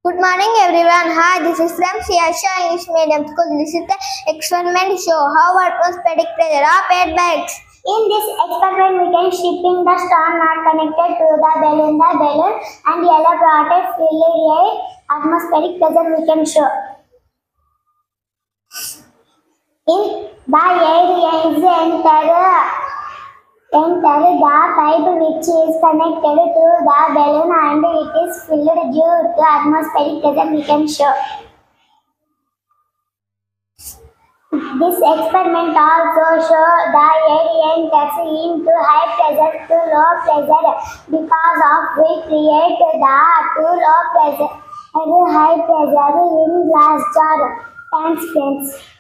Good morning everyone. Hi, this is from Siasha English Medium School. This is the experiment show how atmospheric pressure of air bags. In this experiment, we can shipping the stone not connected to the balloon and yellow protect filled air atmospheric pressure we can show. In the air is enter the pipe which is connected to the balloon and it is filled due to atmospheric pressure we can show. This experiment also shows the air enters into high pressure to low pressure because of which create the too low pressure and high pressure in glass jar. Thanks friends.